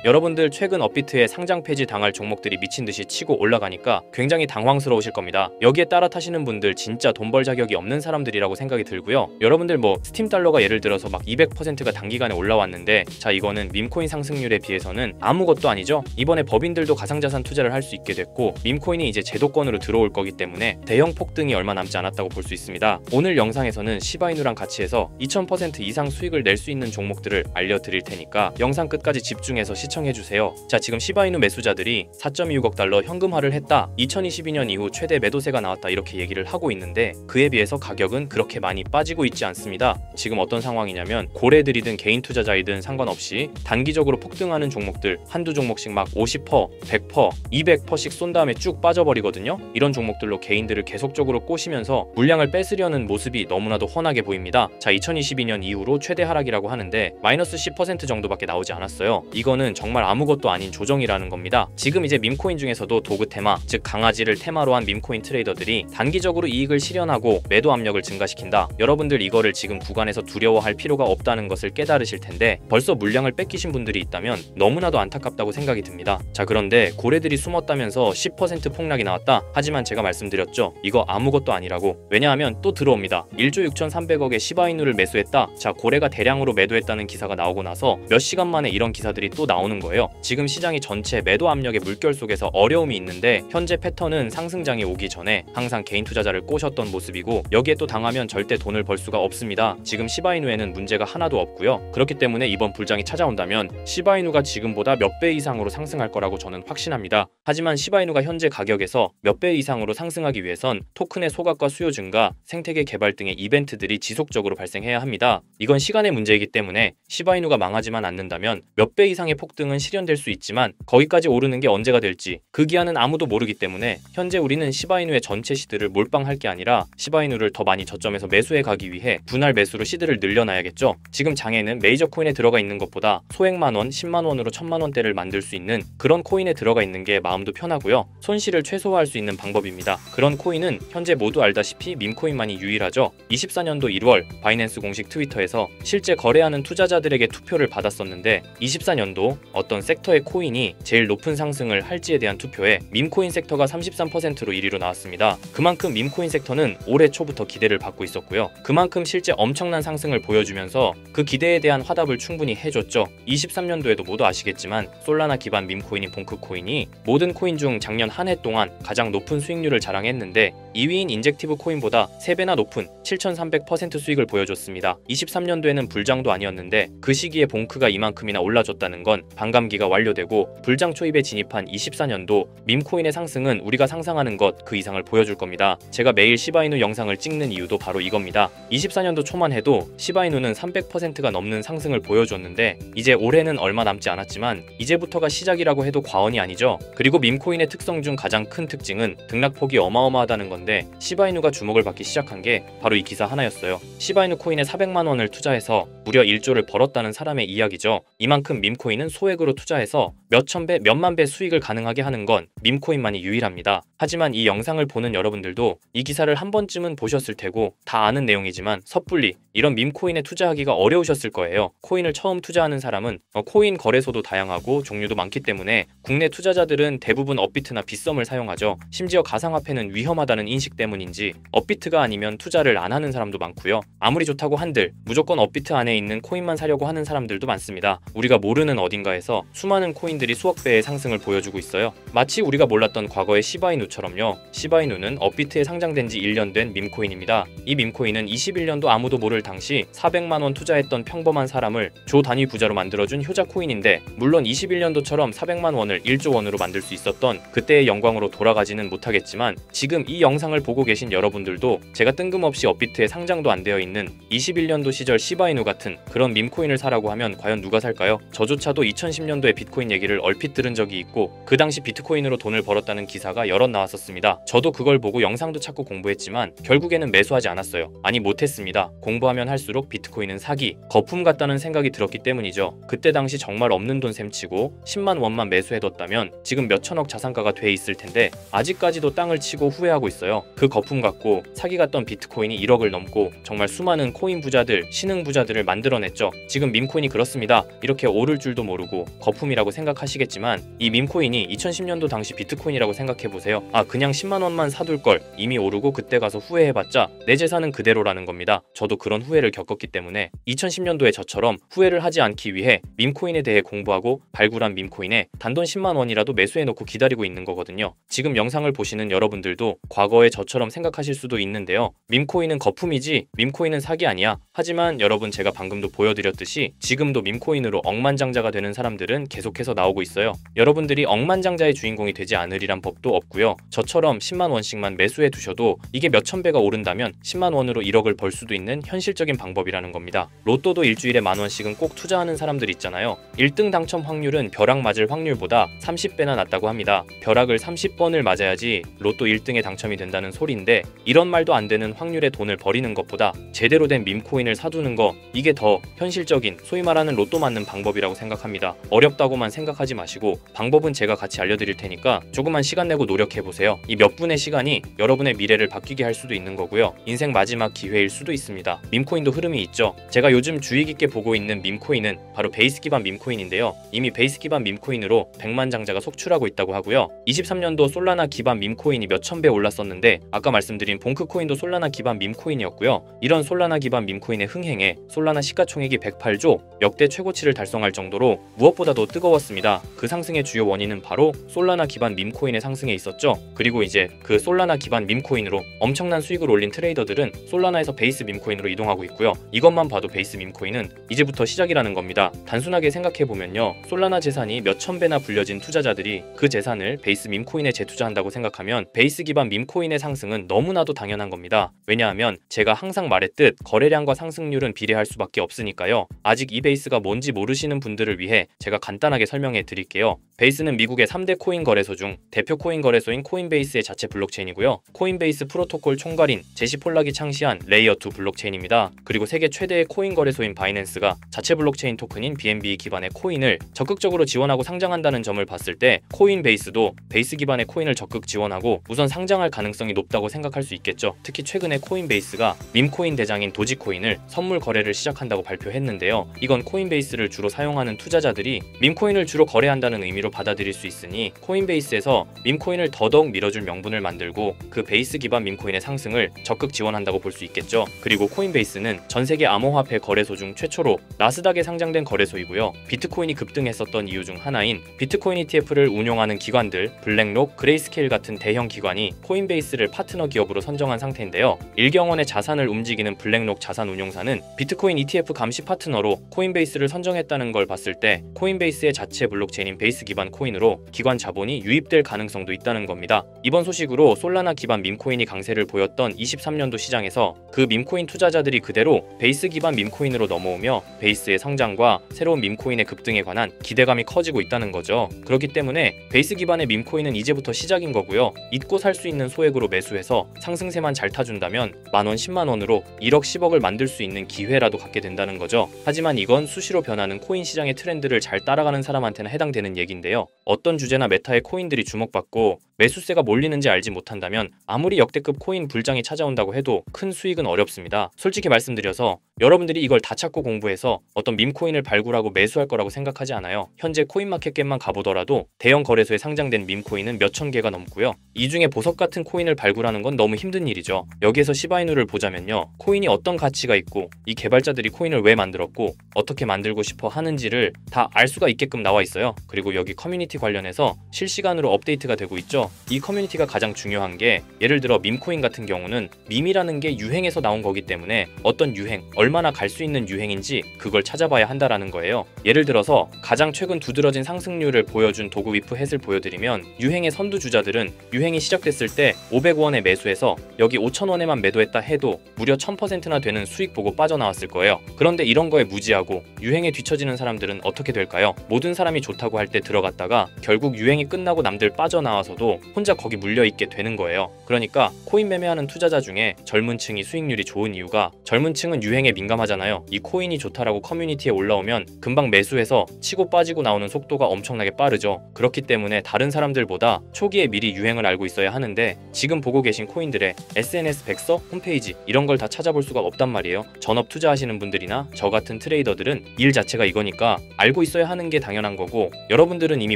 여러분들 최근 업비트에 상장 폐지 당할 종목들이 미친듯이 치고 올라가니까 굉장히 당황스러우실 겁니다. 여기에 따라 타시는 분들 진짜 돈 벌 자격이 없는 사람들이라고 생각이 들고요. 여러분들 뭐 스팀 달러가 예를 들어서 막 200%가 단기간에 올라왔는데, 자 이거는 밈코인 상승률에 비해서는 아무것도 아니죠. 이번에 법인들도 가상자산 투자를 할 수 있게 됐고 밈코인이 이제 제도권으로 들어올 거기 때문에 대형 폭등이 얼마 남지 않았다고 볼 수 있습니다. 오늘 영상에서는 시바이누랑 같이 해서 2000% 이상 수익을 낼 수 있는 종목들을 알려드릴 테니까 영상 끝까지 집중해서 시청해주세요. 자, 지금 시바이누 매수자들이 4.26억 달러 현금화를 했다, 2022년 이후 최대 매도세가 나왔다, 이렇게 얘기를 하고 있는데 그에 비해서 가격은 그렇게 많이 빠지고 있지 않습니다. 지금 어떤 상황이냐면 고래들이든 개인 투자자이든 상관없이 단기적으로 폭등하는 종목들 한두 종목씩 막 50%, 100%, 200%씩 쏜 다음에 쭉 빠져버리거든요. 이런 종목들로 개인들을 계속적으로 꼬시면서 물량을 뺏으려는 모습이 너무나도 훤하게 보입니다. 자, 2022년 이후로 최대 하락이라고 하는데 마이너스 10% 정도밖에 나오지 않았어요. 이거는 정말 아무것도 아닌 조정이라는 겁니다. 지금 이제 밈코인 중에서도 도그 테마, 즉 강아지를 테마로 한 밈코인 트레이더들이 단기적으로 이익을 실현하고 매도 압력을 증가시킨다. 여러분들 이거를 지금 구간에서 두려워할 필요가 없다는 것을 깨달으실 텐데 벌써 물량을 뺏기신 분들이 있다면 너무나도 안타깝다고 생각이 듭니다. 자, 그런데 고래들이 숨었다면서 10% 폭락이 나왔다. 하지만 제가 말씀드렸죠, 이거 아무것도 아니라고. 왜냐하면 또 들어옵니다. 1조 6,300억의 시바이누를 매수했다. 자, 고래가 대량으로 매도했다는 기사가 나오고 나서 몇 시간 만에 이런 기사들이 또 나오는 거예요. 지금 시장이 전체 매도 압력의 물결 속에서 어려움이 있는데 현재 패턴은 상승장이 오기 전에 항상 개인 투자자를 꼬셨던 모습이고 여기에 또 당하면 절대 돈을 벌 수가 없습니다. 지금 시바이누에는 문제가 하나도 없고요. 그렇기 때문에 이번 불장이 찾아온다면 시바이누가 지금보다 몇 배 이상으로 상승할 거라고 저는 확신합니다. 하지만 시바이누가 현재 가격에서 몇 배 이상으로 상승하기 위해선 토큰의 소각과 수요 증가, 생태계 개발 등의 이벤트들이 지속적으로 발생해야 합니다. 이건 시간의 문제이기 때문에 시바이누가 망하지만 않는다면 몇 배 이상의 폭등은 실현될 수 있지만 거기까지 오르는 게 언제가 될지 그 기한은 아무도 모르기 때문에 현재 우리는 시바이누의 전체 시드를 몰빵할 게 아니라 시바이누를 더 많이 저점에서 매수해 가기 위해 분할 매수로 시드를 늘려놔야겠죠. 지금 장에는 메이저 코인에 들어가 있는 것보다 소액만원, 10만원으로 1000만원대를 만들 수 있는 그런 코인에 들어가 있는 게 마음도 편하고요. 손실을 최소화할 수 있는 방법입니다. 그런 코인은 현재 모두 알다시피 밈코인만이 유일하죠. 24년도 1월 바이낸스 공식 트위터에서 실제 거래하는 투자자들에게 투표를 받았었는데 24년도 어떤 섹터의 코인이 제일 높은 상승을 할지에 대한 투표에 밈코인 섹터가 33%로 1위로 나왔습니다. 그만큼 밈코인 섹터는 올해 초부터 기대를 받고 있었고요. 그만큼 실제 엄청난 상승을 보여주면서 그 기대에 대한 화답을 충분히 해줬죠. 23년도에도 모두 아시겠지만 솔라나 기반 밈코인인 봉크코인이 모든 코인 중 작년 한 해 동안 가장 높은 수익률을 자랑했는데 2위인 인젝티브 코인보다 3배나 높은 7300% 수익을 보여줬습니다. 23년도에는 불장도 아니었는데 그 시기에 봉크가 이만큼이나 올라줬다는 건 반감기가 완료되고 불장 초입에 진입한 24년도 밈코인의 상승은 우리가 상상하는 것 그 이상을 보여줄 겁니다. 제가 매일 시바이누 영상을 찍는 이유도 바로 이겁니다. 24년도 초만 해도 시바이누는 300%가 넘는 상승을 보여줬는데 이제 올해는 얼마 남지 않았지만 이제부터가 시작이라고 해도 과언이 아니죠. 그리고 밈코인의 특성 중 가장 큰 특징은 등락폭이 어마어마하다는 건데 시바이누가 주목을 받기 시작한 게 바로 이 기사 하나였어요. 시바이누 코인에 400만 원을 투자해서 무려 1조를 벌었다는 사람의 이야기죠. 이만큼 밈코인은 소액으로 투자해서 몇천 배, 몇만 배 수익을 가능하게 하는 건 밈코인만이 유일합니다. 하지만 이 영상을 보는 여러분들도 이 기사를 한 번쯤은 보셨을 테고 다 아는 내용이지만 섣불리 이런 밈코인에 투자하기가 어려우셨을 거예요. 코인을 처음 투자하는 사람은 코인 거래소도 다양하고 종류도 많기 때문에 국내 투자자들은 대부분 업비트나 빗썸을 사용하죠. 심지어 가상화폐는 위험하다는 인식 때문인지 업비트가 아니면 투자를 안 하는 사람도 많고요. 아무리 좋다고 한들 무조건 업비트 안에 있는 코인만 사려고 하는 사람들도 많습니다. 우리가 모르는 어딘가에서 수많은 코인들이 수억 배의 상승을 보여주고 있어요. 마치 우리가 몰랐던 과거의 시바이누처럼요. 시바이누는 업비트에 상장된 지 1년 된 밈코인입니다. 이 밈코인은 21년도 아무도 모를 당시 400만 원 투자했던 평범한 사람을 조 단위 부자로 만들어준 효자 코인인데 물론 21년도처럼 400만 원을 1조 원으로 만들 수 있었던 그때의 영광으로 돌아가지는 못하겠지만 지금 이 영상을 보고 계신 여러분들도 제가 뜬금없이 업비트에 상장도 안 되어 있는 21년도 시절 시바이누 같은 그런 밈코인을 사라고 하면 과연 누가 살까요? 저조차도 2010년도에 비트코인 얘기를 얼핏 들은 적이 있고 그 당시 비트코인으로 돈을 벌었다는 기사가 여럿 나왔었습니다. 저도 그걸 보고 영상도 찾고 공부했지만 결국에는 매수하지 않았어요. 아니 못했습니다. 공부하면 할수록 비트코인은 사기, 거품 같다는 생각이 들었기 때문이죠. 그때 당시 정말 없는 돈 셈치고 10만 원만 매수해뒀다면 지금 몇천억 자산가가 돼 있을 텐데 아직까지도 땅을 치고 후회하고 있어요. 그 거품 갖고 사기 같던 비트코인이 1억을 넘고 정말 수많은 코인 부자들, 신흥 부자들을 만들어냈죠. 지금 밈코인이 그렇습니다. 이렇게 오를 줄도 모르고 아니고 거품이라고 생각하시겠지만 이 밈코인이 2010년도 당시 비트코인이라고 생각해보세요. 아, 그냥 10만원만 사둘걸, 이미 오르고 그때 가서 후회해봤자 내 재산은 그대로라는 겁니다. 저도 그런 후회를 겪었기 때문에 2010년도에 저처럼 후회를 하지 않기 위해 밈코인에 대해 공부하고 발굴한 밈코인에 단돈 10만원이라도 매수해놓고 기다리고 있는 거거든요. 지금 영상을 보시는 여러분들도 과거에 저처럼 생각하실 수도 있는데요. 밈코인은 거품이지 밈코인은 사기 아니야. 하지만 여러분, 제가 방금도 보여드렸듯이 지금도 밈코인으로 억만장자가 되는 사람들은 계속해서 나오고 있어요. 여러분들이 억만장자의 주인공이 되지 않으리란 법도 없고요. 저처럼 10만원씩만 매수해 두셔도 이게 몇천 배가 오른다면 10만원으로 1억을 벌 수도 있는 현실적인 방법이라는 겁니다. 로또도 일주일에 만원씩은 꼭 투자하는 사람들 있잖아요. 1등 당첨 확률은 벼락 맞을 확률보다 30배나 낮다고 합니다. 벼락을 30번을 맞아야지 로또 1등에 당첨이 된다는 소리인데, 이런 말도 안 되는 확률의 돈을 버리는 것보다 제대로 된 밈코인을 사두는 거, 이게 더 현실적인, 소위 말하는 로또 맞는 방법이라고 생각합니다. 어렵다고만 생각하지 마시고 방법은 제가 같이 알려드릴 테니까 조금만 시간 내고 노력해보세요. 이 몇 분의 시간이 여러분의 미래를 바뀌게 할 수도 있는 거고요. 인생 마지막 기회일 수도 있습니다. 밈코인도 흐름이 있죠. 제가 요즘 주의 깊게 보고 있는 밈코인은 바로 베이스 기반 밈코인인데요. 이미 베이스 기반 밈코인으로 100만 장자가 속출하고 있다고 하고요. 23년도 솔라나 기반 밈코인이 몇천 배 올랐었는데, 아까 말씀드린 봉크코인도 솔라나 기반 밈코인이었고요. 이런 솔라나 기반 밈코인의 흥행에 솔라나 시가총액이 108조, 역대 최고치를 달성할 정도로 무엇보다도 뜨거웠습니다. 그 상승의 주요 원인은 바로 솔라나 기반 밈코인의 상승에 있었죠. 그리고 이제 그 솔라나 기반 밈코인으로 엄청난 수익을 올린 트레이더들은 솔라나에서 베이스 밈코인으로 이동하고 있고요. 이것만 봐도 베이스 밈코인은 이제부터 시작이라는 겁니다. 단순하게 생각해보면요, 솔라나 재산이 몇천 배나 불려진 투자자들이 그 재산을 베이스 밈코인에 재투자한다고 생각하면 베이스 기반 밈코인의 상승은 너무나도 당연한 겁니다. 왜냐하면 제가 항상 말했듯 거래량과 상승률은 비례할 수밖에 없으니까요. 아직 이 베이스가 뭔지 모르시는 분들을 위해 제가 간단하게 설명해 드릴게요. 베이스는 미국의 3대 코인 거래소 중 대표 코인 거래소인 코인베이스의 자체 블록체인이고요. 코인베이스 프로토콜 총괄인 제시 폴락이 창시한 레이어2 블록체인입니다. 그리고 세계 최대의 코인 거래소인 바이낸스가 자체 블록체인 토큰인 BNB 기반의 코인을 적극적으로 지원하고 상장한다는 점을 봤을 때 코인베이스도 베이스 기반의 코인을 적극 지원하고 우선 상장할 가능성이 높다고 생각할 수 있겠죠. 특히 최근에 코인베이스가 밈코인 대장인 도지코인을 선물 거래를 시작한다고 발표했는데요. 이건 코인베이스를 주로 사용하는 투자자들이 밈코인을 주로 거래한다는 의미로 받아들일 수 있으니 코인베이스에서 밈코인을 더더욱 밀어줄 명분을 만들고 그 베이스 기반 밈코인의 상승을 적극 지원한다고 볼 수 있겠죠. 그리고 코인베이스는 전 세계 암호화폐 거래소 중 최초로 나스닥에 상장된 거래소이고요. 비트코인이 급등했었던 이유 중 하나인 비트코인 ETF를 운용하는 기관들 블랙록, 그레이스케일 같은 대형 기관이 코인베이스를 파트너 기업으로 선정한 상태인데요. 일경원의 자산을 움직이는 블랙록 자산운용사는 비트코인 ETF 감시 파트너로 코인베이스를 선정했다는 걸 봤을 때 코인베이스의 자체 블록체인인 베이스 기반 코인으로 기관 자본이 유입될 가능성도 있다는 겁니다. 이번 소식으로 솔라나 기반 밈코인이 강세를 보였던 23년도 시장에서 그 밈코인 투자자들이 그대로 베이스 기반 밈코인으로 넘어오며 베이스의 성장과 새로운 밈코인의 급등에 관한 기대감이 커지고 있다는 거죠. 그렇기 때문에 베이스 기반의 밈코인은 이제부터 시작인 거고요. 잊고 살 수 있는 소액으로 매수해서 상승세만 잘 타준다면 만원, 10만원으로 1억, 10억을 만들 수 있는 기회라도 갖게 된다는 거죠. 하지만 이건 수시로 변하는 코인 시장의 트렌드를 잘 따라가는 사람한테는 해당되는 얘기인데요. 어떤 주제나 메타의 코인들이 주목받고 매수세가 몰리는지 알지 못한다면 아무리 역대급 코인 불장이 찾아온다고 해도 큰 수익은 어렵습니다. 솔직히 말씀드려서 여러분들이 이걸 다 찾고 공부해서 어떤 밈코인을 발굴하고 매수할 거라고 생각하지 않아요. 현재 코인마켓겟만 가보더라도 대형 거래소에 상장된 밈코인은 몇천 개가 넘고요. 이 중에 보석 같은 코인을 발굴하는 건 너무 힘든 일이죠. 여기에서 시바이누를 보자면요, 코인이 어떤 가치가 있고 이 개발자들이 코인을 왜 만들었고 어떻게 만들고 싶어 하는지를 다 알 수가 있게끔 나와 있어요. 그리고 여기 커뮤니티 관련해서 실시간으로 업데이트가 되고 있죠. 이 커뮤니티가 가장 중요한 게, 예를 들어 밈코인 같은 경우는 밈이라는 게 유행에서 나온 거기 때문에 어떤 유행, 얼마나 갈 수 있는 유행인지 그걸 찾아봐야 한다라는 거예요. 예를 들어서 가장 최근 두드러진 상승률을 보여준 도그위프 햇을 보여드리면, 유행의 선두주자들은 유행이 시작됐을 때 500원에 매수해서 여기 5,000원에만 매도했다 해도 무려 1000%나 되는 수익 보고 빠져나왔을 거예요. 그런데 이런 거에 무지하고 유행에 뒤처지는 사람들은 어떻게 될까요? 모든 사람이 좋다고 할 때 들어갔다가 결국 유행이 끝나고 남들 빠져나와서도 하더라도 혼자 거기 물려있게 되는 거예요. 그러니까 코인 매매하는 투자자 중에 젊은 층이 수익률이 좋은 이유가 젊은 층은 유행에 민감하잖아요. 이 코인이 좋다라고 커뮤니티에 올라오면 금방 매수해서 치고 빠지고 나오는 속도가 엄청나게 빠르죠. 그렇기 때문에 다른 사람들보다 초기에 미리 유행을 알고 있어야 하는데 지금 보고 계신 코인들의 SNS 백서, 홈페이지 이런 걸 다 찾아볼 수가 없단 말이에요. 전업 투자하시는 분들이나 저 같은 트레이더들은 일 자체가 이거니까 알고 있어야 하는 게 당연한 거고, 여러분들은 이미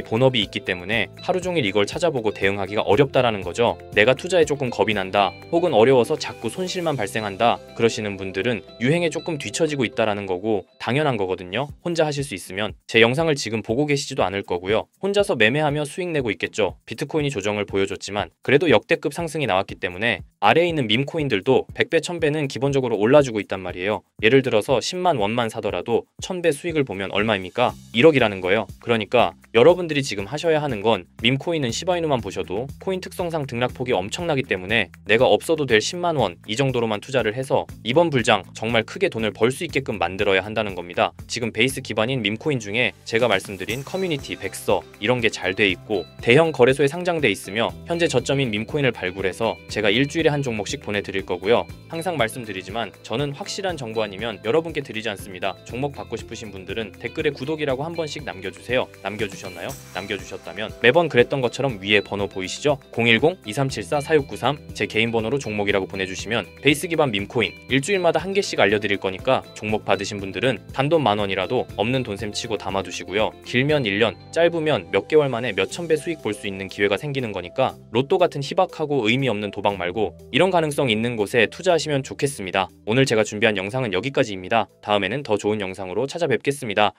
본업이 있기 때문에 하루 종일 이걸 찾아보고 대응하기가 어렵다라는 거죠. 내가 투자에 조금 겁이 난다, 혹은 어려워서 자꾸 손실만 발생한다 그러시는 분들은 유행에 조금 뒤처지고 있다라는 거고 당연한 거거든요. 혼자 하실 수 있으면. 제 영상을 지금 보고 계시지도 않을 거고요. 혼자서 매매하며 수익 내고 있겠죠. 비트코인이 조정을 보여줬지만 그래도 역대급 상승이 나왔기 때문에 아래에 있는 밈코인들도 100배, 1000배는 기본적으로 올라주고 있단 말이에요. 예를 들어서 10만 원만 사더라도 1000배 수익을 보면 얼마입니까? 1억이라는 거예요. 그러니까 여러분들이 지금 하셔야 하는 건 밈코인은 시바이누만 보셔도 코인 특성상 등락폭이 엄청나기 때문에 내가 없어도 될 10만 원 이 정도로만 투자를 해서 이번 불장 정말 크게 돈을 벌 수 있게끔 만들어야 한다는 겁니다. 지금 베이스 기반인 밈코인 중에 제가 말씀드린 커뮤니티, 백서 이런 게 잘 돼 있고 대형 거래소에 상장돼 있으며 현재 저점인 밈코인을 발굴해서 제가 일주일에 한 종목씩 보내드릴 거고요. 항상 말씀드리지만 저는 확실한 정보 아니면 여러분께 드리지 않습니다. 종목 받고 싶으신 분들은 댓글에 구독이라고 한 번씩 남겨주세요. 남겨주셨나요? 남겨주셨다면 매번 그랬던 것처럼 위에 번호 보이시죠? 010-2374-4693 제 개인 번호로 종목이라고 보내주시면 베이스 기반 밈코인 일주일마다 한 개씩 알려드릴 거니까 종목 받으신 분들은 단돈 10,000원이라도 없는 돈셈 치고 담아두시고요. 길면 1년, 짧으면 몇 개월 만에 몇천 배 수익 볼 수 있는 기회가 생기는 거니까 로또 같은 희박하고 의미 없는 도박 말고 이런 가능성 있는 곳에 투자하시면 좋겠습니다. 오늘 제가 준비한 영상은 여기까지입니다. 다음에는 더 좋은 영상으로 찾아뵙겠습니다.